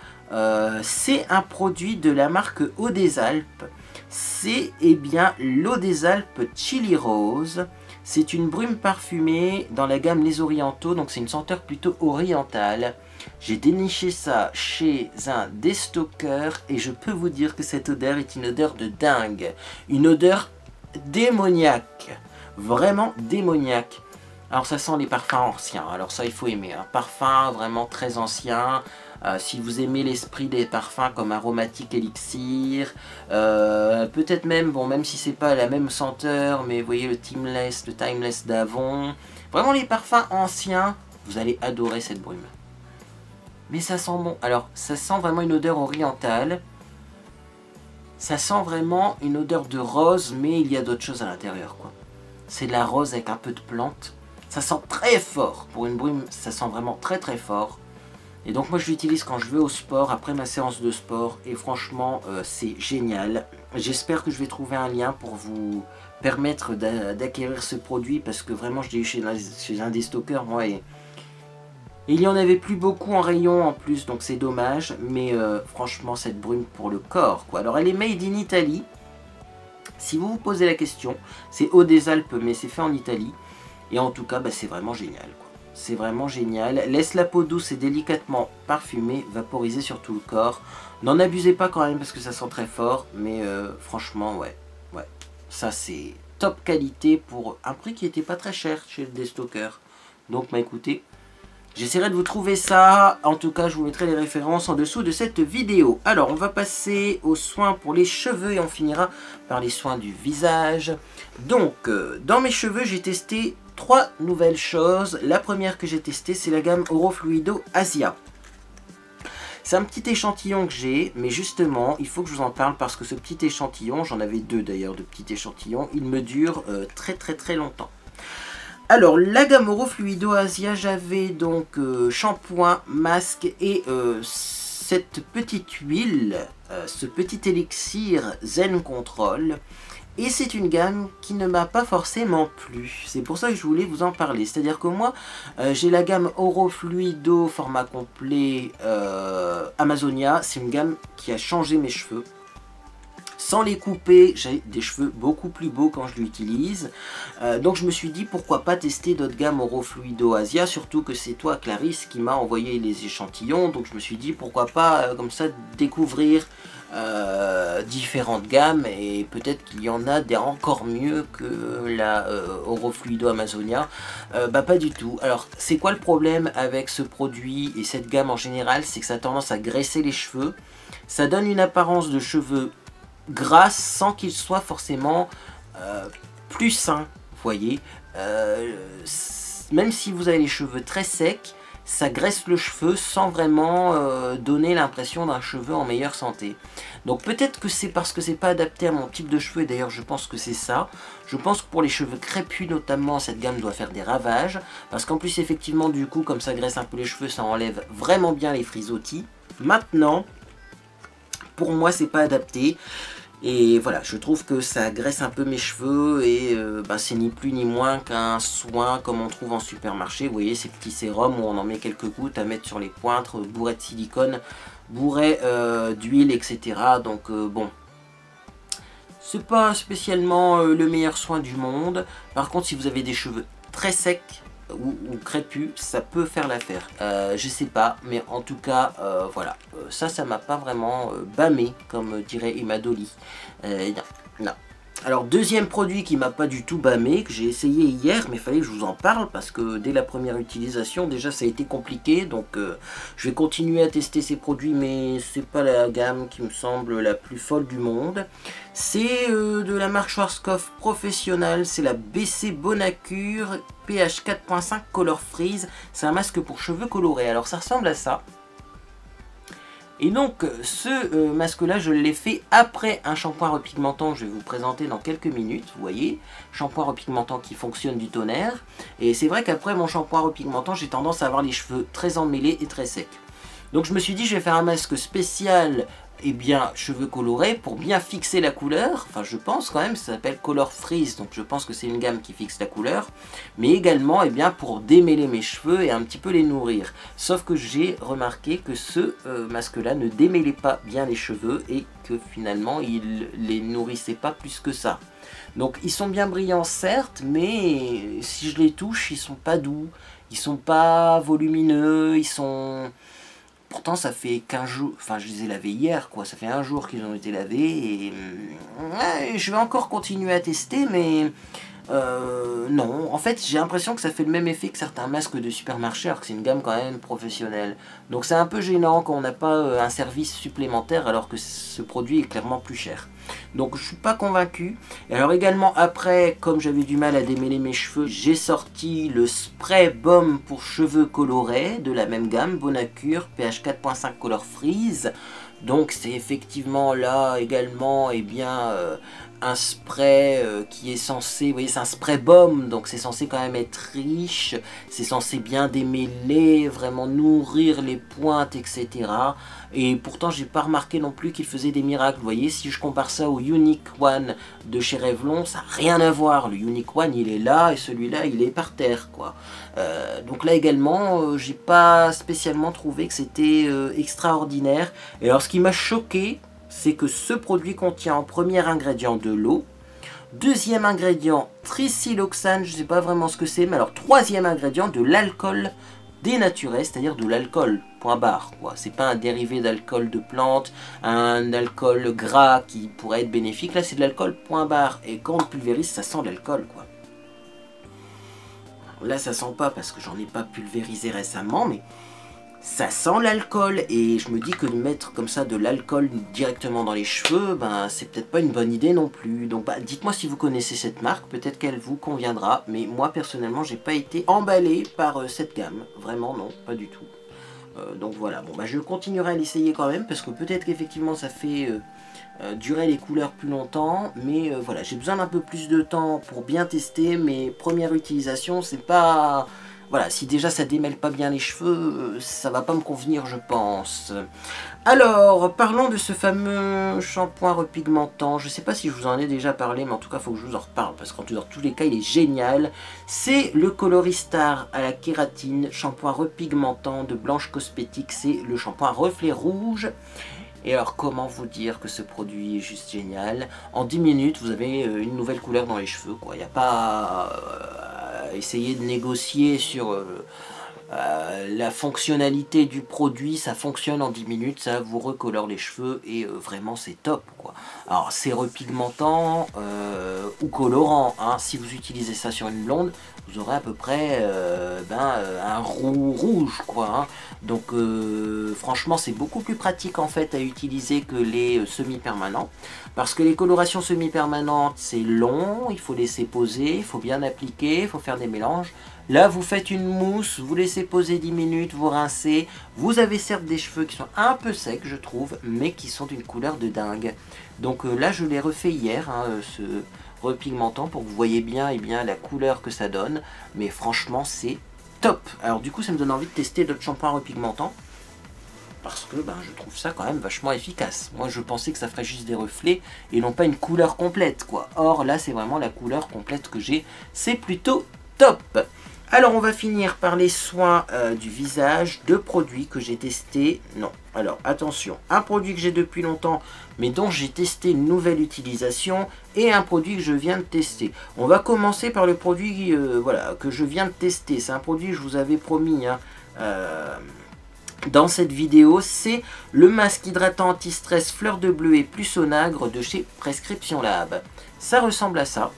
Speaker 1: C'est un produit de la marque Eau des Alpes. C'est bien l'Eau des Alpes Chili Rose. C'est une brume parfumée dans la gamme Les Orientaux, donc c'est une senteur plutôt orientale. J'ai déniché ça chez un déstockeur et je peux vous dire que cette odeur est une odeur de dingue. Une odeur démoniaque. Vraiment démoniaque. Alors ça sent les parfums anciens, alors ça il faut aimer. Un parfum vraiment très ancien. Si vous aimez l'esprit des parfums comme Aromatique Elixir, peut-être même, bon même si c'est pas la même senteur, mais vous voyez le Timeless d'Avon. Vraiment les parfums anciens, vous allez adorer cette brume. Mais ça sent bon. Alors ça sent vraiment une odeur orientale. Ça sent vraiment une odeur de rose, mais il y a d'autres choses à l'intérieur, quoi. C'est de la rose avec un peu de plante. Ça sent très fort. Pour une brume, ça sent vraiment très très fort. Et donc moi je l'utilise quand je vais au sport, après ma séance de sport. Et franchement, c'est génial. J'espère que je vais trouver un lien pour vous permettre d'acquérir ce produit. Parce que vraiment je l'ai eu chez un des stockeurs, moi. Et il n'y en avait plus beaucoup en rayon en plus, donc c'est dommage. Mais franchement, cette brume pour le corps, quoi. Alors elle est made in Italy. Si vous vous posez la question, c'est Eau des Alpes, mais c'est fait en Italie. Et en tout cas, c'est vraiment génial, quoi. C'est vraiment génial. Laisse la peau douce et délicatement parfumée, vaporisée sur tout le corps. N'en abusez pas quand même parce que ça sent très fort. Mais franchement, ouais. Ça, c'est top qualité pour un prix qui n'était pas très cher chez le déstocker. Donc, écoutez, j'essaierai de vous trouver ça. En tout cas, je vous mettrai les références en dessous de cette vidéo. Alors, on va passer aux soins pour les cheveux et on finira par les soins du visage. Donc, dans mes cheveux, j'ai testé 3 nouvelles choses. La première que j'ai testée, c'est la gamme Oro Fluido Asia. C'est un petit échantillon que j'ai, mais justement, il faut que je vous en parle parce que ce petit échantillon, j'en avais 2 d'ailleurs de petits échantillons, il me dure très longtemps. Alors, la gamme Oro Fluido Asia, j'avais donc shampoing, masque et cette petite huile, ce petit élixir Zen Control. Et c'est une gamme qui ne m'a pas forcément plu. C'est pour ça que je voulais vous en parler. C'est-à-dire que moi, j'ai la gamme Oro Fluido format complet Amazonia. C'est une gamme qui a changé mes cheveux. Sans les couper, j'ai des cheveux beaucoup plus beaux quand je l'utilise. Donc je me suis dit pourquoi pas tester d'autres gammes Oro Fluido Asia. Surtout que c'est toi Clarisse qui m'a envoyé les échantillons. Donc je me suis dit pourquoi pas comme ça découvrir différentes gammes. Et peut-être qu'il y en a des encore mieux que la Oro Fluido Amazonia. Pas du tout. Alors c'est quoi le problème avec ce produit et cette gamme en général? C'est que ça a tendance à graisser les cheveux. Ça donne une apparence de cheveux gras sans qu'il soit forcément plus sain, vous voyez. Même si vous avez les cheveux très secs, ça graisse le cheveu sans vraiment donner l'impression d'un cheveu en meilleure santé. Donc peut-être que c'est parce que c'est pas adapté à mon type de cheveux, et d'ailleurs je pense que c'est ça. Je pense que pour les cheveux crépus notamment, cette gamme doit faire des ravages, parce qu'en plus effectivement du coup comme ça graisse un peu les cheveux, ça enlève vraiment bien les frisottis. Maintenant, pour moi c'est pas adapté. Et voilà, je trouve que ça graisse un peu mes cheveux et c'est ni plus ni moins qu'un soin comme on trouve en supermarché. Vous voyez ces petits sérums où on en met quelques gouttes à mettre sur les pointes, bourré de silicone, bourré d'huile, etc. Donc bon, c'est pas spécialement le meilleur soin du monde. Par contre, si vous avez des cheveux très secs ou crépus, ça peut faire l'affaire. Je sais pas, mais en tout cas, voilà. Ça m'a pas vraiment bâmé, comme dirait Emma Dolly. Non, non. Alors, deuxième produit qui m'a pas du tout bâmé, que j'ai essayé hier, mais il fallait que je vous en parle, parce que dès la première utilisation, déjà ça a été compliqué, donc je vais continuer à tester ces produits, mais c'est pas la gamme qui me semble la plus folle du monde. C'est de la marque Schwarzkopf Professional, c'est la BC Bonacure pH 4.5 Color Freeze, c'est un masque pour cheveux colorés, alors ça ressemble à ça. Et donc ce masque là je l'ai fait après un shampoing repigmentant, je vais vous présenter dans quelques minutes, vous voyez, shampoing repigmentant qui fonctionne du tonnerre. Et c'est vrai qu'après mon shampoing repigmentant j'ai tendance à avoir les cheveux très emmêlés et très secs. Donc je me suis dit je vais faire un masque spécial, et bien cheveux colorés pour bien fixer la couleur, enfin je pense quand même, ça s'appelle Color Freeze, donc je pense que c'est une gamme qui fixe la couleur, mais également bien pour démêler mes cheveux et un petit peu les nourrir. Sauf que j'ai remarqué que ce masque là ne démêlait pas bien les cheveux et que finalement il les nourrissait pas plus que ça. Donc ils sont bien brillants certes, mais si je les touche ils sont pas doux, ils sont pas volumineux, ils sont... Pourtant ça fait 15 jours, enfin je les ai lavés hier quoi, ça fait un jour qu'ils ont été lavés et ouais, je vais encore continuer à tester mais non, en fait j'ai l'impression que ça fait le même effet que certains masques de supermarché alors que c'est une gamme quand même professionnelle. Donc c'est un peu gênant quand on n'a pas un service supplémentaire alors que ce produit est clairement plus cher. Donc je suis pas convaincu. Et alors également après, comme j'avais du mal à démêler mes cheveux, j'ai sorti le spray baume pour cheveux colorés de la même gamme, Bonacure pH 4.5 Color Freeze. Donc c'est effectivement là également un spray qui est censé, vous voyez c'est un spray baume, donc c'est censé quand même être riche, c'est censé bien démêler, vraiment nourrir les pointes, etc. Et pourtant j'ai pas remarqué non plus qu'il faisait des miracles, vous voyez, si je compare ça au Unique One de chez Revlon, ça n'a rien à voir, le Unique One il est là et celui-là il est par terre quoi. Donc là également j'ai pas spécialement trouvé que c'était extraordinaire. Et alors ce qui m'a choqué, c'est que ce produit contient en premier ingrédient de l'eau, deuxième ingrédient trisiloxane, je ne sais pas vraiment ce que c'est, mais alors troisième ingrédient de l'alcool dénaturé, c'est-à-dire de l'alcool, point barre, quoi. C'est pas un dérivé d'alcool de plante, un alcool gras qui pourrait être bénéfique, là c'est de l'alcool, point barre, et quand on le pulvérise, ça sent l'alcool, quoi. Là ça sent pas parce que j'en ai pas pulvérisé récemment, mais ça sent l'alcool et je me dis que de mettre comme ça de l'alcool directement dans les cheveux, c'est peut-être pas une bonne idée non plus. Donc dites-moi si vous connaissez cette marque, peut-être qu'elle vous conviendra, mais moi personnellement j'ai pas été emballé par cette gamme, vraiment non, pas du tout. Donc voilà, bon je continuerai à l'essayer quand même parce que peut-être qu'effectivement ça fait durer les couleurs plus longtemps, mais voilà, j'ai besoin d'un peu plus de temps pour bien tester. Mes premières utilisations, c'est pas... Voilà, si déjà ça démêle pas bien les cheveux, ça va pas me convenir je pense. Alors, parlons de ce fameux shampoing repigmentant. Je sais pas si je vous en ai déjà parlé, mais en tout cas, il faut que je vous en reparle, parce qu'en tous les cas, il est génial. C'est le Coloristar à la kératine, shampoing repigmentant de Blanche Cosmétique. C'est le shampoing reflet rouge. Et alors, comment vous dire que ce produit est juste génial? En 10 minutes, vous avez une nouvelle couleur dans les cheveux, quoi. Il n'y a pas... essayer de négocier sur la fonctionnalité du produit, ça fonctionne en 10 minutes, ça vous recolore les cheveux et vraiment c'est top quoi. Alors c'est repigmentant ou colorant, hein. Si vous utilisez ça sur une blonde, vous aurez à peu près un roux rouge quoi, hein. Donc franchement c'est beaucoup plus pratique en fait à utiliser que les semi-permanents, parce que les colorations semi-permanentes c'est long, il faut laisser poser, il faut bien appliquer, il faut faire des mélanges. Là, vous faites une mousse, vous laissez poser 10 minutes, vous rincez. Vous avez certes des cheveux qui sont un peu secs, je trouve, mais qui sont d'une couleur de dingue. Donc là, je l'ai refait hier, hein, ce repigmentant, pour que vous voyez bien, la couleur que ça donne. Mais franchement, c'est top. Alors du coup, ça me donne envie de tester d'autres shampoings repigmentants. Parce que je trouve ça quand même vachement efficace. Moi, je pensais que ça ferait juste des reflets et non pas une couleur complète, quoi. Or, là, c'est vraiment la couleur complète que j'ai. C'est plutôt top. Alors, on va finir par les soins du visage, deux produits que j'ai testés. Non, alors, attention. Un produit que j'ai depuis longtemps, mais dont j'ai testé une nouvelle utilisation, et un produit que je viens de tester. On va commencer par le produit voilà, que je viens de tester. C'est un produit que je vous avais promis, hein, dans cette vidéo, c'est le masque hydratant anti-stress fleur de bleu et plus onagre de chez Prescription Lab. Ça ressemble à ça.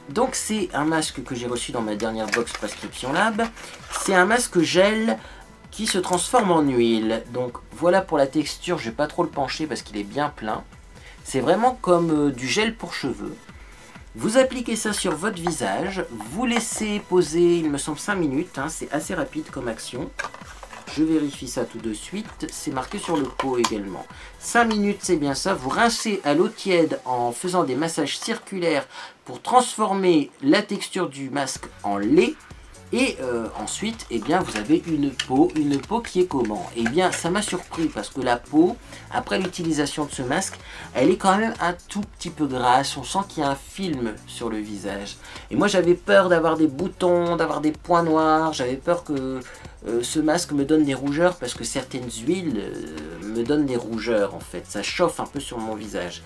Speaker 1: Donc c'est un masque que j'ai reçu dans ma dernière box Prescription Lab. C'est un masque gel qui se transforme en huile. Donc voilà pour la texture, je vais pas trop le pencher parce qu'il est bien plein. C'est vraiment comme du gel pour cheveux. Vous appliquez ça sur votre visage, vous laissez poser, il me semble 5 minutes, hein, c'est assez rapide comme action. Je vérifie ça tout de suite, c'est marqué sur le pot également. 5 minutes, c'est bien ça. Vous rincez à l'eau tiède en faisant des massages circulaires pour transformer la texture du masque en lait. Et ensuite, eh bien, vous avez une peau qui est comment? Eh bien, ça m'a surpris parce que la peau, après l'utilisation de ce masque, elle est quand même un tout petit peu grasse. On sent qu'il y a un film sur le visage. Et moi, j'avais peur d'avoir des boutons, d'avoir des points noirs. J'avais peur que ce masque me donne des rougeurs parce que certaines huiles me donnent des rougeurs en fait. Ça chauffe un peu sur mon visage.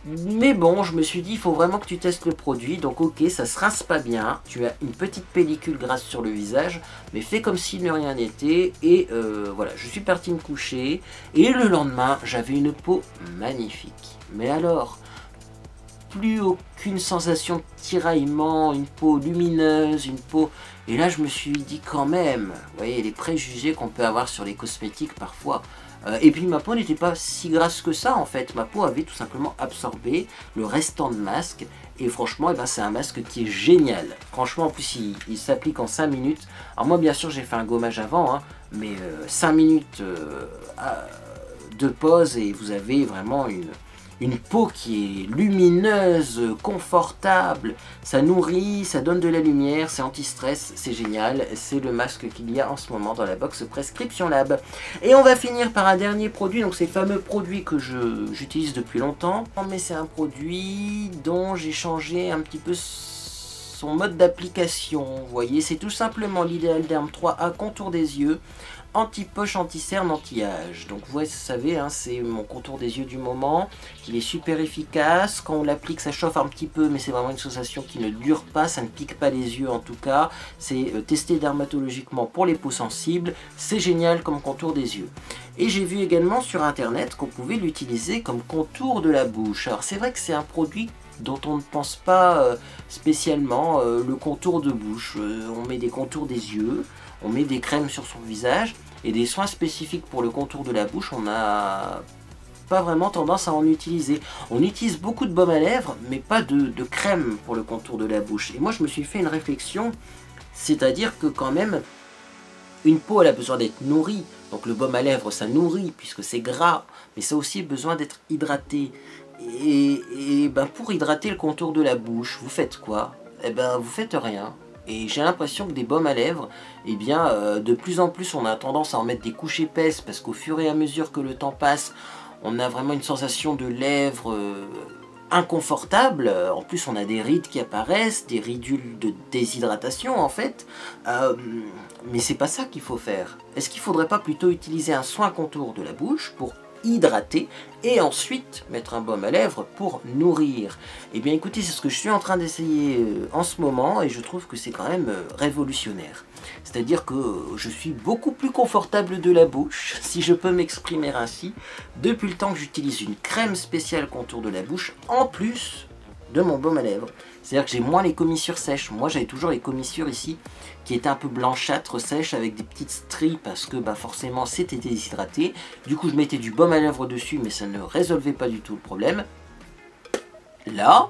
Speaker 1: Mais bon, je me suis dit, il faut vraiment que tu testes le produit. Donc ok, ça se rince pas bien. Tu as une petite pellicule grasse sur le visage. Mais fais comme si de rien n'était. Et voilà, je suis parti me coucher. Et le lendemain, j'avais une peau magnifique. Mais alors, plus aucune sensation de tiraillement, une peau lumineuse, une peau... Et là, je me suis dit quand même, vous voyez, les préjugés qu'on peut avoir sur les cosmétiques parfois... et puis ma peau n'était pas si grasse que ça en fait, ma peau avait tout simplement absorbé le restant de masque et franchement c'est un masque qui est génial. Franchement en plus il s'applique en 5 minutes. Alors moi bien sûr j'ai fait un gommage avant, hein, mais 5 minutes de pause et vous avez vraiment une peau qui est lumineuse, confortable, ça nourrit, ça donne de la lumière, c'est anti-stress, c'est génial, c'est le masque qu'il y a en ce moment dans la box Prescription Lab. Et on va finir par un dernier produit, donc c'est le fameux produit que j'utilise depuis longtemps, mais c'est un produit dont j'ai changé un petit peu son mode d'application, vous voyez, c'est tout simplement l'Ideal Derm 3A contour des yeux, anti-poche, anti-cerne, anti-âge. Donc vous savez, hein, c'est mon contour des yeux du moment. Il est super efficace. Quand on l'applique, ça chauffe un petit peu, mais c'est vraiment une sensation qui ne dure pas. Ça ne pique pas les yeux en tout cas. C'est testé dermatologiquement pour les peaux sensibles. C'est génial comme contour des yeux. Et j'ai vu également sur internet qu'on pouvait l'utiliser comme contour de la bouche. Alors c'est vrai que c'est un produit dont on ne pense pas spécialement, le contour de bouche. On met des contours des yeux, on met des crèmes sur son visage et des soins spécifiques pour le contour de la bouche, on n'a pas vraiment tendance à en utiliser. On utilise beaucoup de baume à lèvres, mais pas de crème pour le contour de la bouche. Et moi je me suis fait une réflexion, c'est-à-dire que quand même, une peau elle a besoin d'être nourrie. Donc le baume à lèvres ça nourrit puisque c'est gras, mais ça a aussi besoin d'être hydraté. Et pour hydrater le contour de la bouche, vous faites quoi? Eh ben vous faites rien. Et j'ai l'impression que des baumes à lèvres, de plus en plus on a tendance à en mettre des couches épaisses parce qu'au fur et à mesure que le temps passe, on a vraiment une sensation de lèvres inconfortable. En plus on a des rides qui apparaissent, des ridules de déshydratation en fait. Mais c'est pas ça qu'il faut faire. Est-ce qu'il faudrait pas plutôt utiliser un soin contour de la bouche pour hydrater et ensuite mettre un baume à lèvres pour nourrir? Et bien écoutez, c'est ce que je suis en train d'essayer en ce moment et je trouve que c'est quand même révolutionnaire. C'est-à-dire que je suis beaucoup plus confortable de la bouche, si je peux m'exprimer ainsi, depuis le temps que j'utilise une crème spéciale contour de la bouche en plus de mon baume à lèvres. C'est-à-dire que j'ai moins les commissures sèches. Moi j'avais toujours les commissures ici qui étaient un peu blanchâtres, sèches, avec des petites stries parce que forcément c'était déshydraté. Du coup je mettais du baume à lèvres dessus mais ça ne résolvait pas du tout le problème. Là,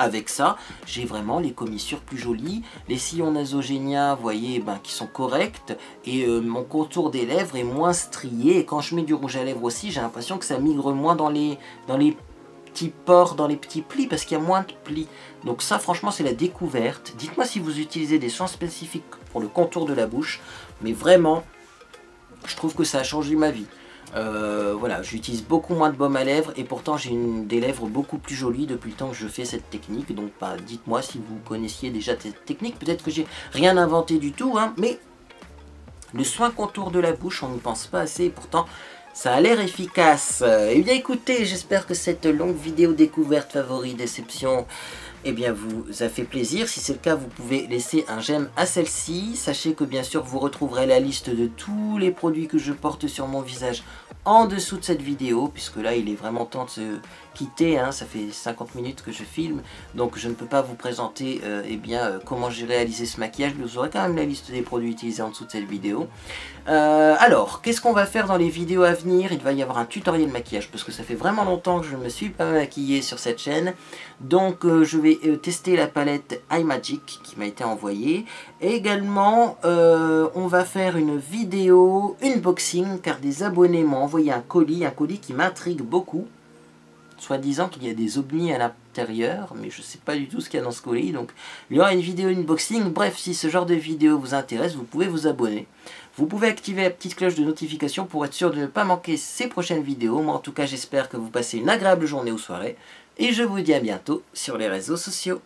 Speaker 1: avec ça, j'ai vraiment les commissures plus jolies, les sillons nasogéniens, vous voyez, qui sont corrects, et mon contour des lèvres est moins strié, et quand je mets du rouge à lèvres aussi, j'ai l'impression que ça migre moins dans les petits pores, dans les petits plis, parce qu'il y a moins de plis. Donc ça, franchement, c'est la découverte. Dites-moi si vous utilisez des soins spécifiques pour le contour de la bouche, mais vraiment, je trouve que ça a changé ma vie. Voilà, j'utilise beaucoup moins de baume à lèvres et pourtant j'ai des lèvres beaucoup plus jolies depuis le temps que je fais cette technique. Donc dites-moi si vous connaissiez déjà cette technique. Peut-être que j'ai rien inventé du tout, hein, mais le soin contour de la bouche, on n'y pense pas assez et pourtant ça a l'air efficace. Eh bien écoutez, j'espère que cette longue vidéo découverte, favori, déception, eh bien vous a fait plaisir. Si c'est le cas, vous pouvez laisser un j'aime à celle-ci. Sachez que bien sûr vous retrouverez la liste de tous les produits que je porte sur mon visage en dessous de cette vidéo, puisque là il est vraiment temps de se quitter, hein. Ça fait 50 minutes que je filme, donc je ne peux pas vous présenter comment j'ai réalisé ce maquillage, mais vous aurez quand même la liste des produits utilisés en dessous de cette vidéo. Alors, qu'est-ce qu'on va faire dans les vidéos à venir? Il va y avoir un tutoriel maquillage, parce que ça fait vraiment longtemps que je ne me suis pas maquillé sur cette chaîne, donc je vais tester la palette iMagic qui m'a été envoyée. Et également, on va faire une vidéo unboxing, car des abonnés m'ont envoyé un colis qui m'intrigue beaucoup, soi-disant qu'il y a des ovnis à l'intérieur, mais je ne sais pas du tout ce qu'il y a dans ce colis, donc il y aura une vidéo unboxing. Bref, si ce genre de vidéo vous intéresse, vous pouvez vous abonner. Vous pouvez activer la petite cloche de notification pour être sûr de ne pas manquer ces prochaines vidéos. Moi en tout cas, j'espère que vous passez une agréable journée ou soirée, et je vous dis à bientôt sur les réseaux sociaux.